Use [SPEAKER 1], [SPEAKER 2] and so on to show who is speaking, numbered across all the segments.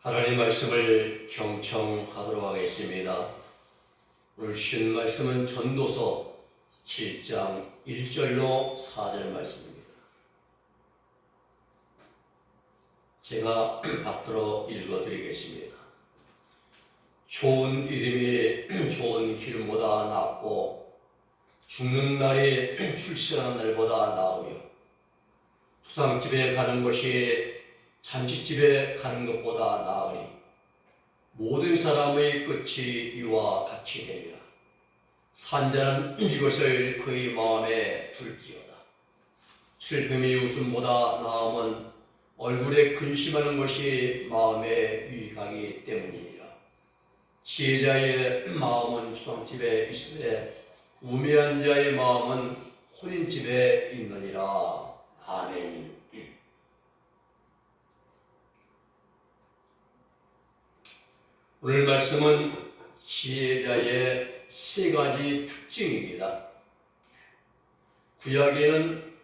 [SPEAKER 1] 하나님 말씀을 경청하도록 하겠습니다. 오늘 신 말씀은 전도서 7장 1절로 4절 말씀입니다. 제가 받들어 읽어드리겠습니다. 좋은 이름이 좋은 기름보다 낫고 죽는 날이 출세하는 날보다 나으며 수상집에 가는 것이 잔치집에 가는 것보다 나으니 모든 사람의 끝이 이와 같이 되리라. 산자는 이것을 그의 마음에 둘지어다. 슬픔이 웃음보다 나음은 얼굴에 근심하는 것이 마음에 유익하기 때문이니라. 지혜자의 마음은 수상집에 있으되 우매한 자의 마음은 혼인집에 있느니라. 아멘. 오늘 말씀은 지혜자의 세 가지 특징입니다. 구약에는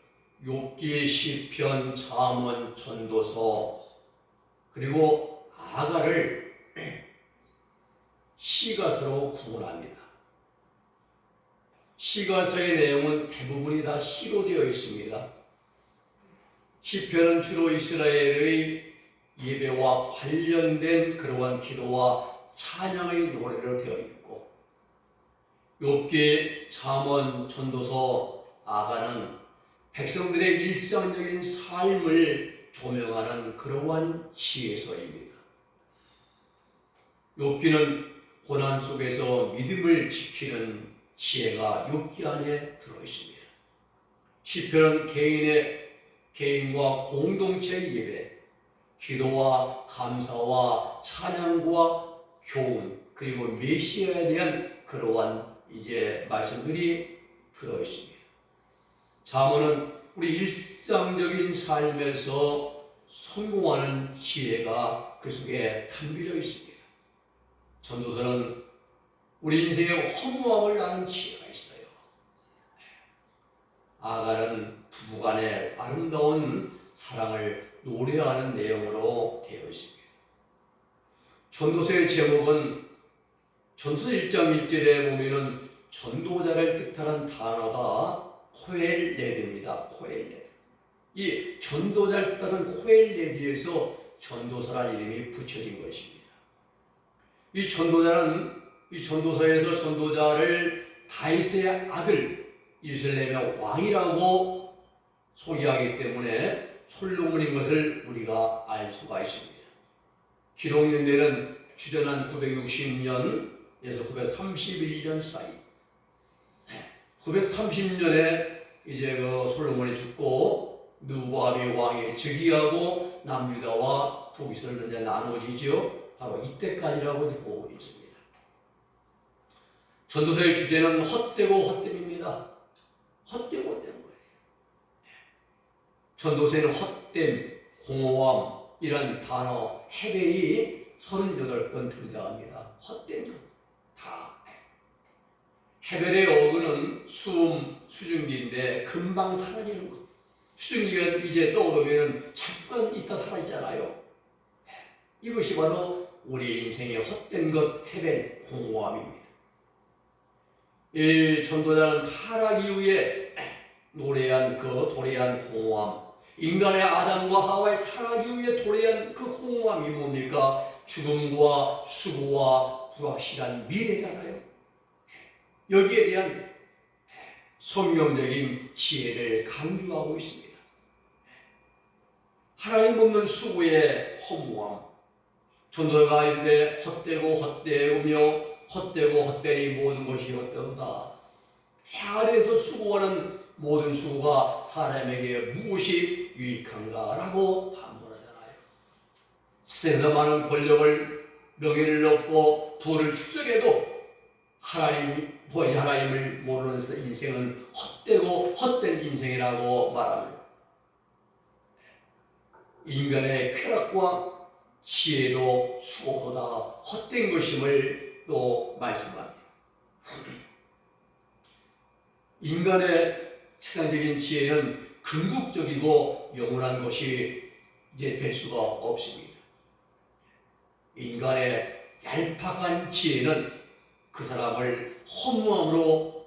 [SPEAKER 1] 욥기, 시편, 잠언, 전도서 그리고 아가를 시가서로 구분합니다. 시가서의 내용은 대부분이 다 시로 되어 있습니다. 시편은 주로 이스라엘의 예배와 관련된 그러한 기도와 찬양의 노래로 되어 있고, 욥기, 잠언, 전도서, 아가는 백성들의 일상적인 삶을 조명하는 그러한 지혜서입니다. 욥기는 고난 속에서 믿음을 지키는 지혜가 욥기 안에 들어 있습니다. 시편은 개인과 공동체의 예배, 기도와 감사와 찬양과 교훈, 그리고 메시아에 대한 그러한 말씀들이 들어 있습니다. 잠언은 우리 일상적인 삶에서 성공하는 지혜가 그 속에 담겨져 있습니다. 전도서는 우리 인생의 허무함을 아는 지혜가 있어요. 아가는 부부간의 아름다운 사랑을 노래하는 내용으로 되어 있습니다. 전도서의 제목은 전도서 1장 1절에 보면은 전도자를 뜻하는 단어가 코엘레드입니다. 코엘레드. 이 전도자를 뜻하는 코엘레드에서 전도서라는 이름이 붙여진 것입니다. 이 전도서에서 전도자를 다윗의 아들 이스라엘의 왕이라고 소개하기 때문에 솔로몬인 것을 우리가 알 수가 있습니다. 기록 연대는 주전한 960년에서 931년 사이. 930년에 그 솔로몬이 죽고 느부갓이 왕에 즉위하고 남유다와 북이스라엘로 나누어지죠. 바로 이때까지라고 보고 있습니다. 전도서의 주제는 헛되고 헛됨입니다. 헛되고 헛된 거예요. 전도서에는 헛됨, 공허함 이런 단어 헤벨이 38번 등장합니다. 헛된 것 다. 헤벨의 어근은 수증기인데 금방 사라지는 것. 수증기가 이제 떠오르면 잠깐 있다 사라지잖아요. 이것이 바로 우리 인생의 헛된 것, 헤벨, 공허함입니다. 이 전도자는 타락 이후에 노래한 도래한 공허함, 인간의 아담과 하와의 타락 이후에 도래한 그 공허함이 뭡니까? 죽음과 수고와 불확실한 미래잖아요. 여기에 대한 성경적인 지혜를 강조하고 있습니다. 하나님 없는 수고의 허무함, 전도자가 이르되 헛되고 헛되우며 헛되고 헛되니 모든 것이 헛되도다. 해 아래에서 수고하는 모든 수고가 사람에게 무엇이 유익한가라고 반문하잖아요. 세상에 많은 권력을 명예를 얻고 부를 축적해도 하나님을 모르는 인생은 헛되고 헛된 인생이라고 말합니다. 인간의 쾌락과 지혜도 수고도 다 헛된 것임을 또 말씀합니다. 인간의 세상적인 지혜는 궁극적이고 영원한 것이 이제 될 수가 없습니다. 인간의 얄팍한 지혜는 그 사람을 허무함으로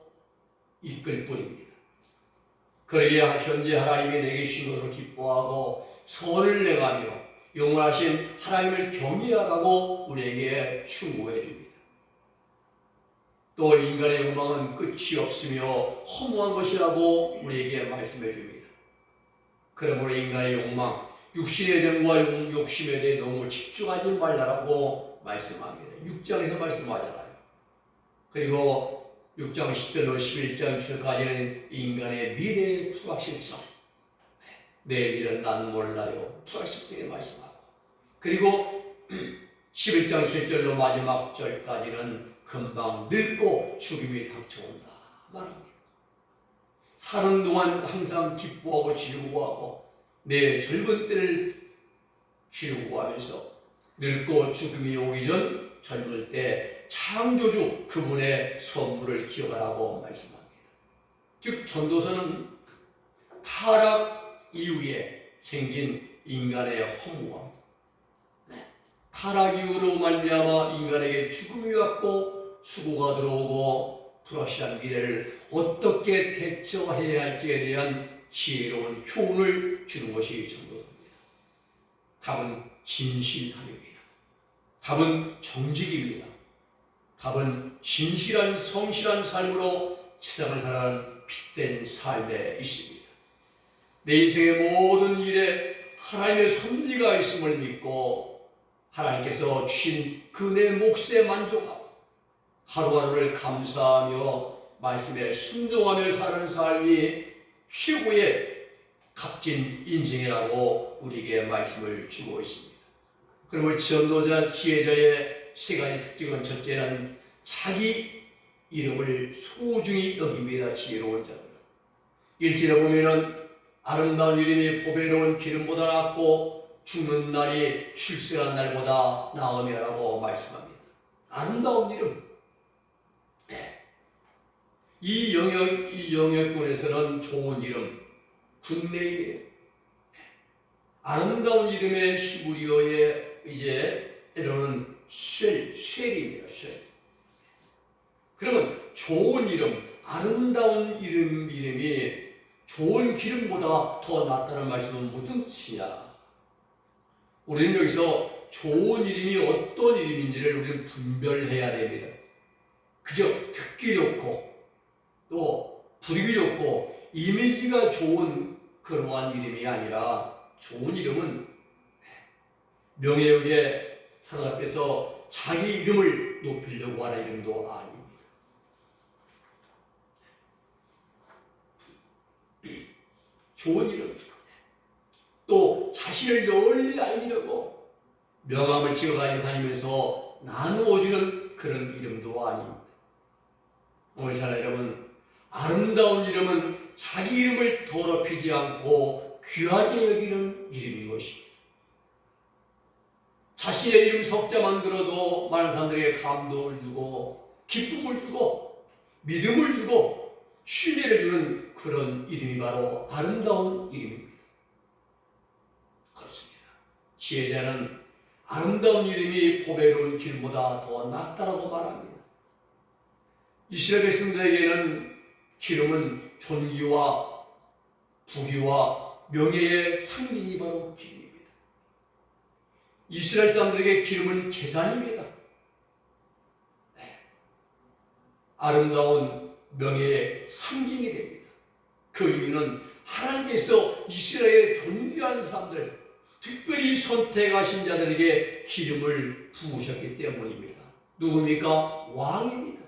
[SPEAKER 1] 이끌 뿐입니다. 그러기에 현재 하나님이 내게 주신 것을 기뻐하고 선을 행하며 영원하신 하나님을 경외하라고 우리에게 충고해 줍니다. 또 인간의 욕망은 끝이 없으며 허무한 것이라고 우리에게 말씀해 줍니다. 그러므로 인간의 욕망, 육신의 정과 욕심에 대해 너무 집중하지 말라라고 말씀합니다. 6장에서 말씀하잖아요. 그리고 6장 10절로 11장 10절까지는 인간의 미래의 불확실성, 내일 일은 난 몰라요, 불확실성에 말씀하고, 그리고 11장 7절로 마지막 절까지는 금방 늙고 죽음이 닥쳐온다 말합니다. 사는 동안 항상 기뻐하고 즐거워하고 내 젊은 때를 즐거워하면서 늙고 죽음이 오기 전 젊을 때 창조주 그분의 선물을 기억하라고 말씀합니다. 즉 전도서는 타락 이후에 생긴 인간의 허무함, 타락 이후로 말미암아 인간에게 죽음이 왔고 수고가 들어오고 불확실한 미래를 어떻게 대처해야 할지에 대한 지혜로운 교훈을 주는 것이 전도서입니다. 답은 진실함입니다. 답은 정직입니다. 답은 진실한 성실한 삶으로 세상을 살아가는 핏된 삶에 있습니다. 내 인생의 모든 일에 하나님의 섭리가 있음을 믿고 하나님께서 주신 그 내 몫에 만족하고 하루하루를 감사하며 말씀에 순종하며 사는 삶이 최고의 값진 인생이라고 우리에게 말씀을 주고 있습니다. 그러므로 전도자, 지혜자의 세 가지 특징은, 첫째는 자기 이름을 소중히 여깁니다. 지혜로운 자들은 1절에 보면은 아름다운 이름이 보배로운 기름보다 낫고 죽는 날이 출세한 날보다 나으며라고 말씀합니다. 아름다운 이름, 이 영역권에서는 좋은 이름, 굿네임이에요. 아름다운 이름의 히브리어의 이제 이름은 쉘입니다. 쉘. 그러면 좋은 이름, 아름다운 이름이 좋은 기름보다 더 낫다는 말씀은 무슨 뜻이냐? 우리는 여기서 좋은 이름이 어떤 이름인지를 우리는 분별해야 됩니다. 그저 듣기 좋고 또 부르기 좋고 이미지가 좋은 그러한 이름이 아니라, 좋은 이름은 명예욕에 사람 앞에서 자기 이름을 높이려고 하는 이름도 아닙니다. 좋은 이름, 또 자신을 널리 알리려고 명함을 지어다니면서 나누어주는 그런 이름도 아닙니다. 오늘 사는 여러분, 아름다운 이름은 자기 이름을 더럽히지 않고 귀하게 여기는 이름인 것입니다. 자신의 이름 석자만 들어도 많은 사람들에게 감동을 주고 기쁨을 주고 믿음을 주고 신뢰를 주는 그런 이름이 바로 아름다운 이름입니다. 그렇습니다. 지혜자는 아름다운 이름이 보배로운 기름보다 더 낫다라고 말합니다. 이스라엘 백성들에게는 기름은 존귀와 부귀와 명예의 상징이 바로 기름입니다. 이스라엘 사람들에게 기름은 재산입니다. 아름다운 명예의 상징이 됩니다. 그 이유는 하나님께서 이스라엘의 존귀한 사람들, 특별히 선택하신 자들에게 기름을 부으셨기 때문입니다. 누굽니까? 왕입니다.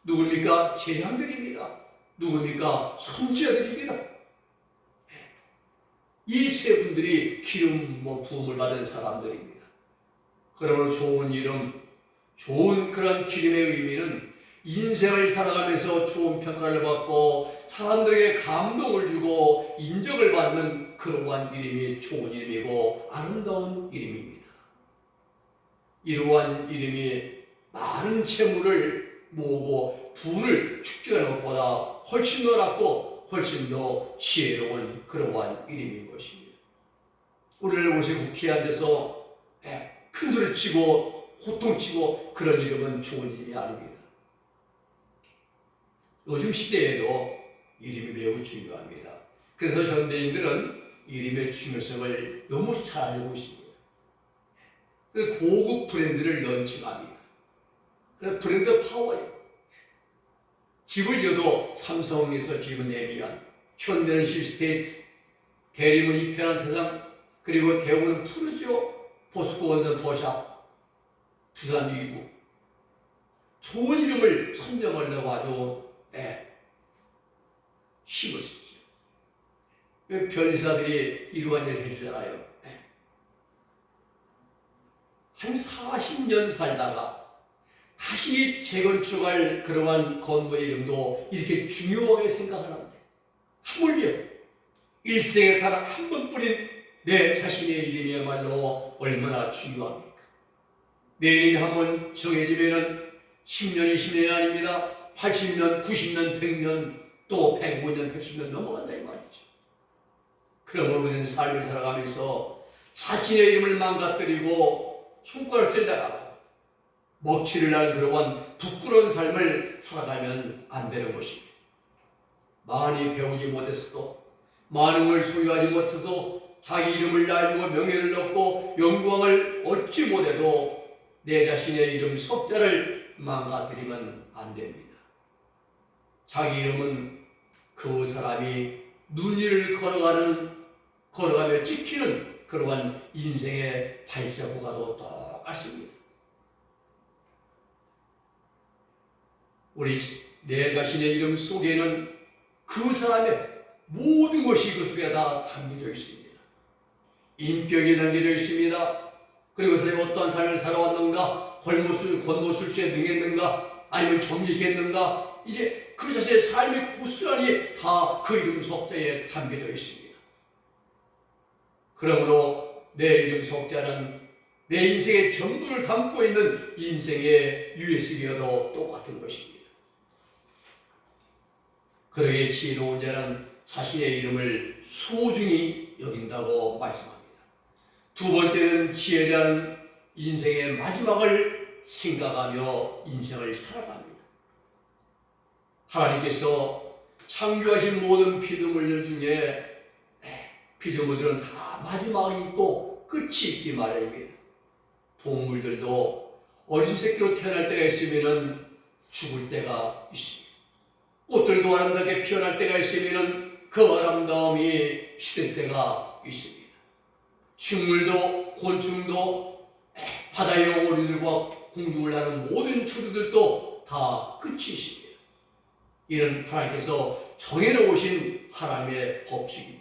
[SPEAKER 1] 누굽니까? 제장들입니다. 누굽니까? 선지자들입니다. 이 세 분들이 기름 부음을 받은 사람들입니다. 그러므로 좋은 이름, 좋은 그런 기름의 의미는 인생을 살아가면서 좋은 평가를 받고 사람들에게 감동을 주고 인정을 받는 그러한 이름이 좋은 이름이고 아름다운 이름입니다. 이러한 이름이 많은 재물을 모으고 부를 축적하는 것보다 훨씬 더 낫고 훨씬 더 지혜로운 그러한 이름인 것입니다. 우리를 곳에 국회에 앉아서 큰 소리 치고 호통치고 그런 이름은 좋은 일이 아닙니다. 요즘 시대에도 이름이 매우 중요합니다. 그래서 현대인들은 이름의 중요성을 너무 잘 알고 있습니다. 고급 브랜드를 런칭합니다. 그래서 브랜드 파워예요. 집을 지어도 삼성에서 집은 내비한, 현대는 실스테이트, 대림은 이편한 세상, 그리고 대우는 푸르지오, 포스코 원전 도샵, 두산 위구. 좋은 이름을 선정하려고 아주 힘을 쓰죠. 변리사들이 이러한 일을 해주잖아요. 한 40년 살다가 다시 재건축할 그러한 건물의 이름도 이렇게 중요하게 생각하는데 하물며 일생에 단 한 번뿐인 내 자신의 이름이야말로 얼마나 중요합니까? 내 이름이 한 번 정해지면은 10년, 20년이 아닙니다. 80년, 90년, 100년, 또 105년, 110년 넘어간다 이 말이죠. 그러므로 우리는 삶을 살아가면서 자신의 이름을 망가뜨리고 손가락을 쓸다가 먹칠을 하는 그러한 부끄러운 삶을 살아가면 안 되는 것입니다. 많이 배우지 못했어도, 많은 걸 소유하지 못해서도, 자기 이름을 날리고 명예를 얻고 영광을 얻지 못해도 내 자신의 이름 석자를 망가뜨리면 안 됩니다. 자기 이름은 그 사람이 눈위를 걸어가며 찍히는 그러한 인생의 발자국과도 똑같습니다. 우리 내 자신의 이름 속에는 그 사람의 모든 것이 그 속에 다 담겨져 있습니다. 인격이 담겨져 있습니다. 그리고 그 사람이 어떠한 삶을 살아왔는가, 권모술수에 능했는가, 아니면 정직했는가, 이제 그 자신의 삶이 고스란히 다 그 이름 석자에 담겨져 있습니다. 그러므로 내 이름 석자는 내 인생의 전부를 담고 있는 인생의 USB와도 똑같은 것입니다. 그러기에 지혜로운 자는 자신의 이름을 소중히 여긴다고 말씀합니다. 두 번째는 지혜자는 인생의 마지막을 생각하며 인생을 살아갑니다. 하나님께서 창조하신 모든 피조물들 중에 피조물들은 다 마지막이 있고 끝이 있기 마련입니다. 동물들도 어린 새끼로 태어날 때가 있으면 죽을 때가 있습니다. 꽃들도 아름답게 피어날 때가 있으면 그 아름다움이 시들 때가 있습니다. 식물도 곤충도 바다의 오리들과 공중을 나는 모든 초류들도 다 끝이 있습니다. 이는 하나님께서 정해놓으신 하나님의 법칙입니다.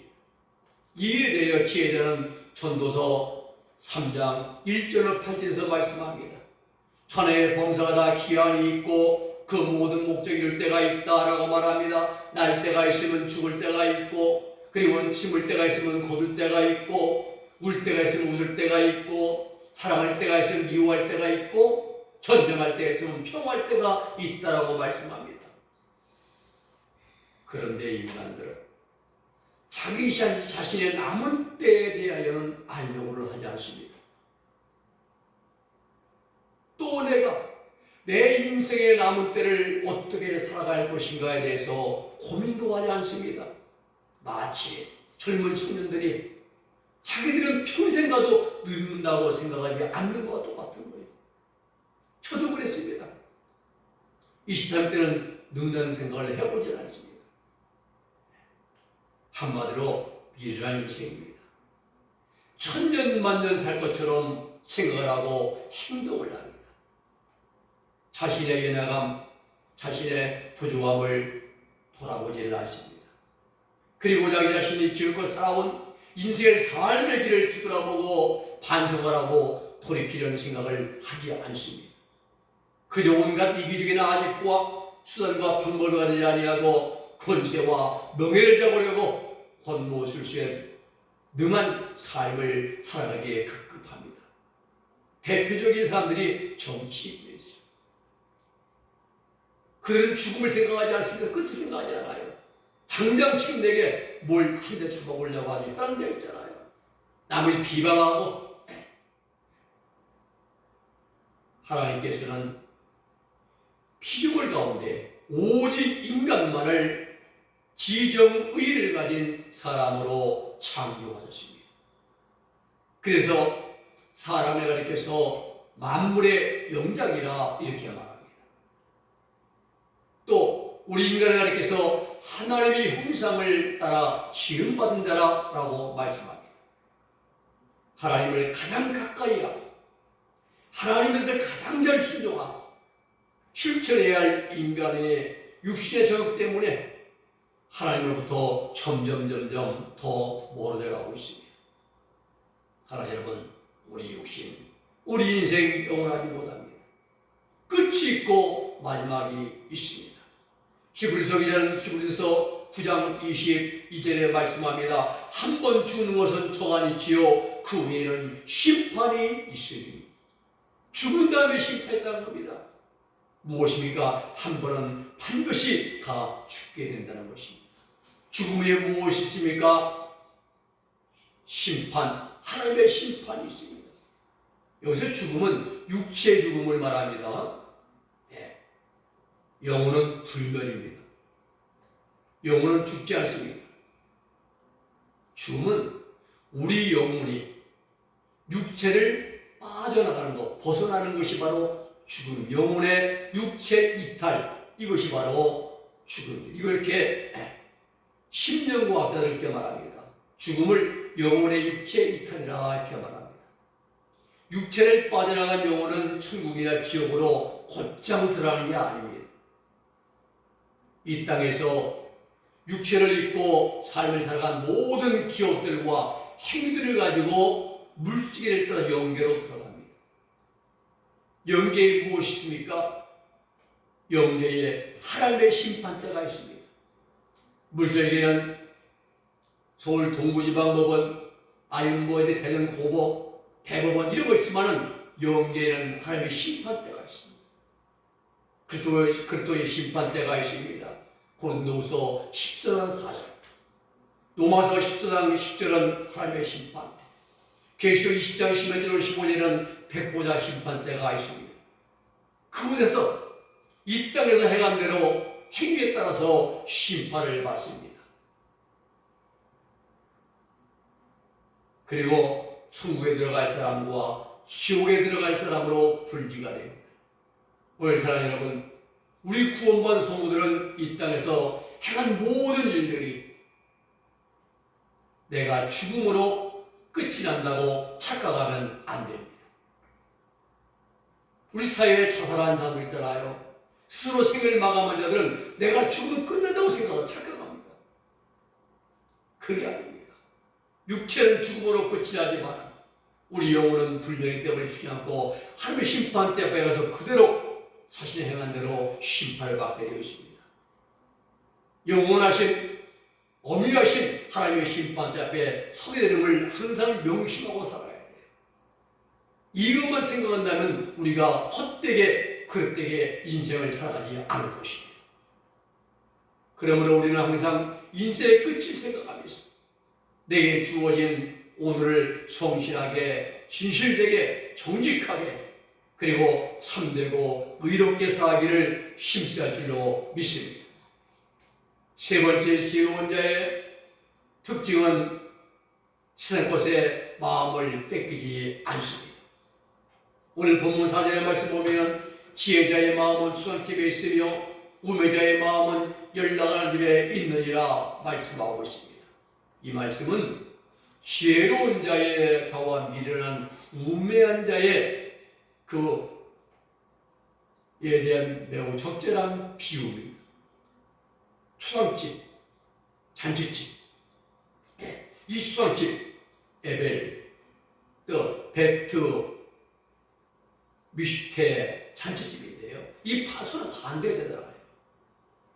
[SPEAKER 1] 이에 대하여 지혜자는 전도서 3장 1절로 8절에서 말씀합니다. 천하의 범사가 다 기한이 있고 그 모든 목적이 이룰 때가 있다라고 말합니다. 날 때가 있으면 죽을 때가 있고, 그리고 심을 때가 있으면 거둘 때가 있고, 울 때가 있으면 웃을 때가 있고, 사랑할 때가 있으면 미워할 때가 있고, 전쟁할 때가 있으면 평화할 때가 있다라고 말씀합니다. 그런데 인간들은 자기 자신의 남은 때에 대하여는 알려고를 하지 않습니다. 또 내가 내 인생의 남은 때를 어떻게 살아갈 것인가에 대해서 고민도 하지 않습니다. 마치 젊은 청년들이 자기들은 평생 가도 늙는다고 생각하지 않는 것과 똑같은 거예요. 저도 그랬습니다. 20살 때는 늙는 생각을 해보지 않았습니다. 한마디로 미련한 인생입니다. 천년만년 살 것처럼 생각을 하고 행동을 합니다. 자신의 연약함, 자신의 부족함을 돌아보지를 않습니다. 그리고 자기 자신이 지을고 살아온 인생의 삶의 길을 뒤돌아보고 반성을 하고 돌이키려는 생각을 하지 않습니다. 그저 온갖 이기적인 아집과 수단과 방법을 가리지 아니하고 권세와 명예를 잡으려고 권모술수에 능한 삶을 살아가기에 급급합니다. 대표적인 사람들이 정치인이죠. 그들은 죽음을 생각하지 않습니다. 끝을 생각하지 않아요. 당장 지금 내게 뭘 한 대 잡아보려고 하지. 다른 데 있잖아요. 남을 비방하고 하나님께서는 피조물 가운데 오직 인간만을 지정의를 가진 사람으로 창조하셨습니다. 그래서 사람을 가리켜서 만물의 영장이라 이렇게 말합니다. 또 우리 인간을 가리켜서 하나님의 형상을 따라 지음받은 자라고 말씀합니다. 하나님을 가장 가까이 하고 하나님의 뜻을 가장 잘 순종하고 실천해야 할 인간의 육신의 저격 때문에 하나님으로부터 점점 더 멀어져 가고 있습니다. 하나 여러분, 우리 육신, 우리 인생 영원하지 못합니다. 끝이 있고 마지막이 있습니다. 히브리서 기자는 히브리서 9장 22절에 말씀합니다. 한 번 죽는 것은 정한이지요 그 외에는 심판이 있으니. 죽은 다음에 심판했다는 겁니다. 무엇입니까? 한 번은 반드시 다 죽게 된다는 것입니다. 죽음 후에 무엇이 있습니까? 심판, 하나님의 심판이 있습니다. 여기서 죽음은 육체 죽음을 말합니다. 네. 영혼은 불멸입니다. 영혼은 죽지 않습니다. 죽음은 우리 영혼이 육체를 빠져나가는 것, 벗어나는 것이 바로 죽음, 영혼의 육체 이탈, 이것이 바로 죽음입니다. 이걸 이렇게 심령과학자들 이렇게 말합니다. 죽음을 영혼의 육체 이탈이라 이렇게 말합니다. 육체를 빠져나간 영혼은 천국이나 지옥으로 곧장 들어가는 게 아닙니다. 이 땅에서 육체를 입고 삶을 살아간 모든 기억들과 행위들을 가지고 물질을 따라 영계로 들어갑니다. 영계에 무엇이 있습니까? 영계에 하나님의 심판대가 있습니다. 물질계는 서울 동부지방법원, 아윤보에 대전 고법, 대법원 이런 것 있지만은 영계에는 하나님의 심판대가 있습니다. 그리스도의 심판대가 있습니다. 고린도후서 10장 4절, 로마서 10장 10절은 하나님의 심판대, 계시록 20장 11절 15절은 백보자 심판대가 있습니다. 그곳에서 이 땅에서 행한 대로 행위에 따라서 심판을 받습니다. 그리고 천국에 들어갈 사람과 지옥에 들어갈 사람으로 분리가 됩니다. 오늘 사랑하는 여러분, 우리 구원받은 성도들은 이 땅에서 행한 모든 일들이 내가 죽음으로 끝이 난다고 착각하면 안 됩니다. 우리 사회에 자살한 사람들 있잖아요. 스스로 생을 마감한 자들은 내가 죽으면 끝난다고 생각하고 착각합니다. 그게 아닙니다. 육체는 죽음으로 끝이 나지만 우리 영혼은 불멸이기 때문에 죽지 않고 하나님의 심판대 앞에 가서 그대로 자신의 행한 대로 심판을 받게 되어 있습니다. 영원하신 엄밀하신 하나님의 심판대 앞에 서게 되는걸 항상 명심하고 살아야 돼요. 이것만 생각한다면 우리가 헛되게 그릇되게 인생을 살아가지 않을 것입니다. 그러므로 우리는 항상 인생의 끝을 생각하면서 내게 주어진 오늘을 성실하게 진실되게 정직하게 그리고 참되고 의롭게 살아가기를 심시할 줄로 믿습니다. 세 번째 지혜로운 자의 특징은 세상 것에 마음을 뺏기지 않습니다. 오늘 본문 4절의 말씀 보면 지혜자의 마음은 수상집에 있으며 우매자의 마음은 연락하는 집에 있느니라 말씀하고 있습니다. 이 말씀은 지혜로운 자의 자와 미련한 우매한 자의 그에 대한 매우 적절한 비유입니다. 추상집, 잔치집, 이 추상집, 에벨, 또 베트, 미슈테 잔치집인데요. 이 서로 반대되잖아요.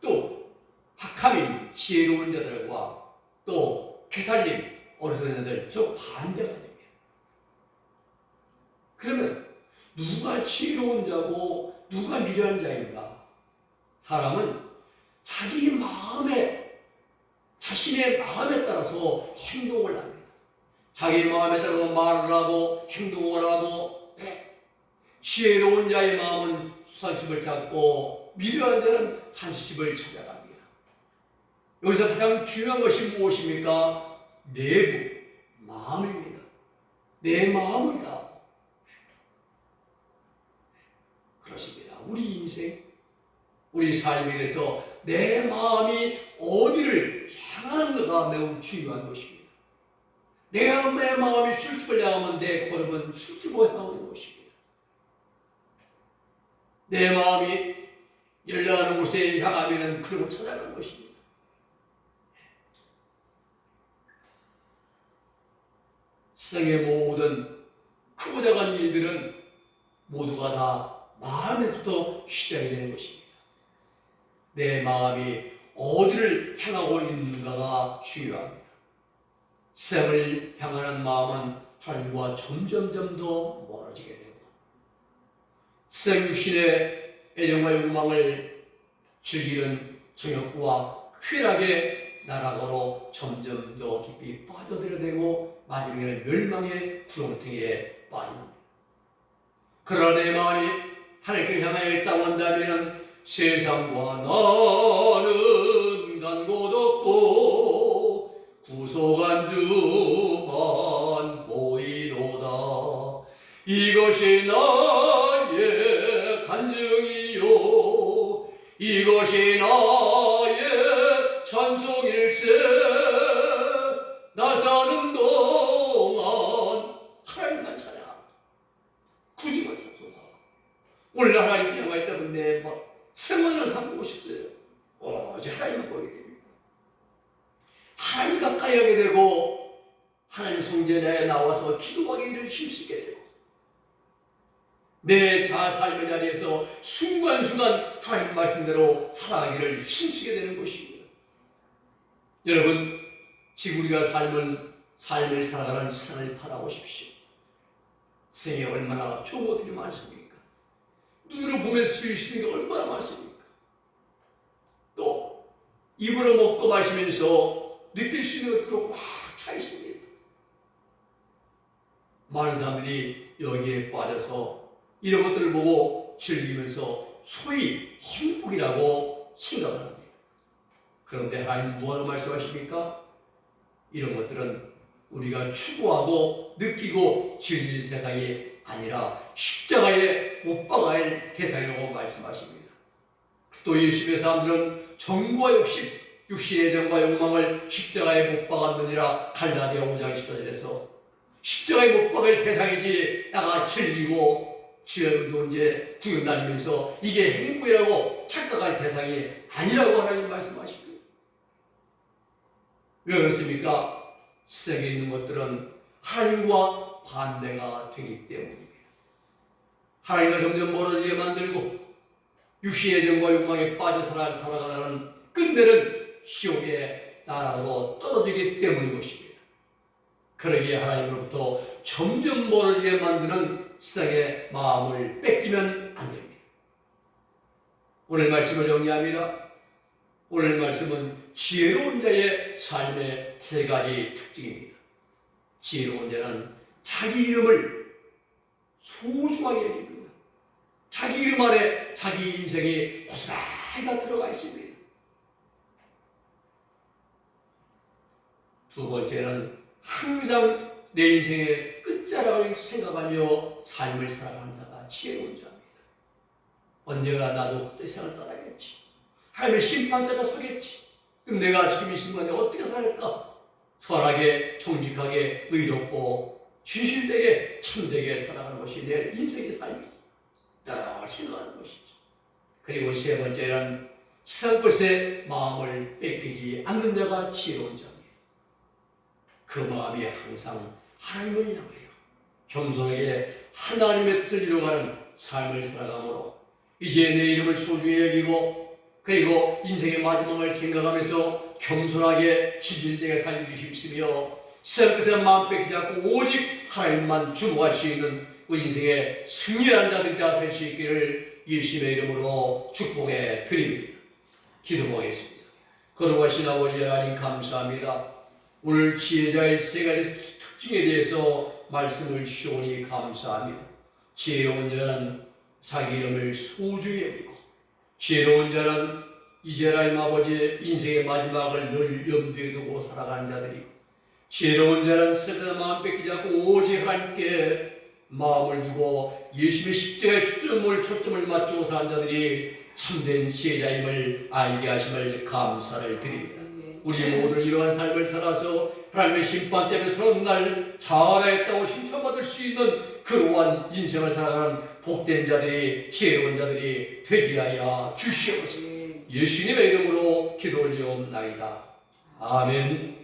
[SPEAKER 1] 또 하카민, 지혜로운 자들과 또 게살림, 어리석은 자들 서로 반대가 됩니다. 그러면 누가 지혜로운 자고 누가 미련한 자인가? 사람은 자기 마음에, 자신의 마음에 따라서 행동을 합니다. 자기 마음에 따라서 말을 하고 행동을 하고 지혜로운 자의 마음은 수산집을 찾고 미련한 자는 산시집을 찾아갑니다. 여기서 가장 중요한 것이 무엇입니까? 내부, 마음입니다. 내 마음을 다하고. 그렇습니다. 우리 인생, 우리 삶에 대해서 내 마음이 어디를 향하는가가 매우 중요한 것입니다. 내 마음이 술집을 향하면 내 걸음은 술집을 향하는 것입니다. 내 마음이 연락하는 곳에 향하면 그런 곳을 찾아가는 것입니다. 세상의 모든 크고 작은 일들은 모두가 다 마음에부터 시작이 되는 것입니다. 내 마음이 어디를 향하고 있는가가 중요합니다. 세상을 향하는 마음은 하나님과 점점점 더 멀어지게 되고 세상 육신의 애정과 욕망을 즐기는 정욕과 쾌락의 나락으로 점점 더 깊이 빠져들어내고 마지막에는 멸망의 구렁텅이에 빠집니다. 그러나 내 마음이 하나님께 향하여 있다고 한다면 세상과 나는 간 곳 없고 구속한 주만 보이로다. 이것이 나의 간증이요 이것이 나의 찬송일세. 나 사는 동안 하나님만 찬양하고 굳이만 찬송하고 오늘 하나님께 향하여 있다면 내 생활을 삼고 싶어요. 오직 하나님을 보게 됩니다. 하나님 가까이 하게 되고 하나님 성전에 나와서 기도하게 일을 힘쓰게 되고 내 자아 삶의 자리에서 순간순간 하나님 말씀대로 살아가기를 힘쓰게 되는 것입니다. 여러분, 지금 우리가 삶을 살아가는 세상을 바라보십시오. 세상에 얼마나 좋은 것들이 많습니까? 눈으로 보면서 쓸 수 있는 게 얼마나 많습니까? 또 입으로 먹고 마시면서 느낄 수 있는 것들도 꽉 차 있습니다. 많은 사람들이 여기에 빠져서 이런 것들을 보고 즐기면서 소위 행복이라고 생각을 합니다. 그런데 하나님 뭐라고 말씀하십니까? 이런 것들은 우리가 추구하고 느끼고 즐길 대상이 아니라 십자가에 못 박아야 대상이라고 말씀하십니다. 또 예수님의 사람들은 정과 욕심, 육신의 정과 욕망을 십자가에 못 박았느니라 갈라디아 5장 14절에서 십자가에 못 박을 대상이지 나가 즐기고 지혜도 이제 구경 다니면서 이게 행복이라고 착각할 대상이 아니라고 하나님 말씀하십니다. 왜 그렇습니까? 세상에 있는 것들은 하나님과 반대가 되기 때문입니다. 하나님과 점점 멀어지게 만들고 육신의 정과 욕망에 빠져 살아가는 끝내는 지옥의 나라로 떨어지기 때문인 것입니다. 그러기에 하나님으로부터 점점 멀어지게 만드는 세상의 마음을 뺏기면 안 됩니다. 오늘 말씀을 정리합니다. 오늘 말씀은 지혜로운 자의 삶의 세 가지 특징입니다. 지혜로운 자는 자기 이름을 소중하게 여깁니다. 자기 이름 안에 자기 인생이 고스란히 다 들어가 있습니다. 두 번째는 항상 내 인생의 끝자락을 생각하며 삶을 살아가는 자가 지혜로운 자입니다. 언제가 나도 그때 세상을 떠나겠지. 하나님의 심판대로 서겠지. 그럼 내가 지금 이 순간에 어떻게 살까? 선하게, 정직하게, 의롭고 진실되게, 참되게 살아가는 것이 내 인생의 삶이지. 늘 생각하는 것이죠. 그리고 세 번째는 세상 것에 마음을 뺏기지 않는 자가 지혜로운 자입니다. 그 마음이 항상 하나님을 향하여 겸손하게 하나님의 뜻을 이루어가는 삶을 살아가므로 이제 내 이름을 소중히 여기고 그리고 인생의 마지막을 생각하면서 겸손하게 진실되게 살려주십시며 세상 것에 마음 뺏기지 않고 오직 하나님만 주목할 수 있는 우리 인생의 승리한 자들이 다 될 수 있기를 예수님의 이름으로 축복해 드립니다. 기도하겠습니다. 거룩하신 아버지 하나님 감사합니다. 오늘 지혜자의 세 가지 특징에 대해서 말씀을 주시오니 감사합니다. 지혜로운 자는 자기 이름을 소중히 여기고 지혜로운 자는 이제 하나님 아버지의 인생의 마지막을 늘 염두에 두고 살아가는 자들이고 지혜로운 자는 세상 마음 뺏기지 않고 오직 하나님께 마음을 두고 예수님의 십자가에 초점을 맞추고 사는 자들이 참된 지혜자임을 알게 하심을 감사를 드립니다. 우리 모두 이러한 삶을 살아서 하나님의 심판 때문에 서로 날 잘했다고 칭찬받을 수 있는 그러한 인생을 살아가는 복된 자들이 지혜로운 자들이 되게 하여 주시옵소서. 예수님의 이름으로 기도 올리옵나이다. 아멘.